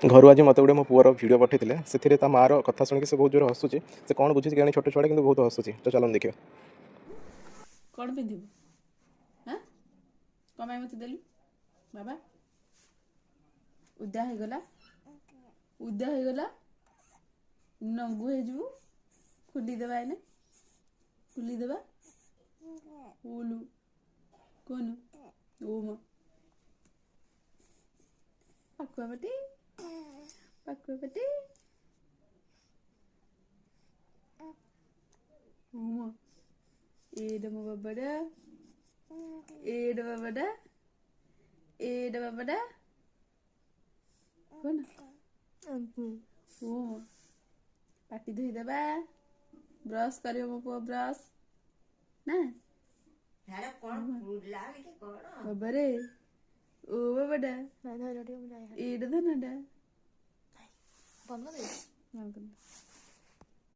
घर आज मत गोटे मो पुअर भिडियो पठे से माँ कथा शुणिक से बहुत जोर हसुची से कौन बुझी कि छोट छुआ कि बहुत हसुची तो चलो देखिए कौन पिंधिबु हाँ कौन मत देलु बाबा उदा हो गला नंगू हो खुलीदेवा एने खुलीदेवा उलू कौन ओम पकुआ पटी ओम एड मो बाबाडा एड बाबाडा कौन ओम पाटी धोईदेवा ब्रश कर मो पुआ ब्रश ना बाबा रे ओ बाबाडा एड धनडा बंद कर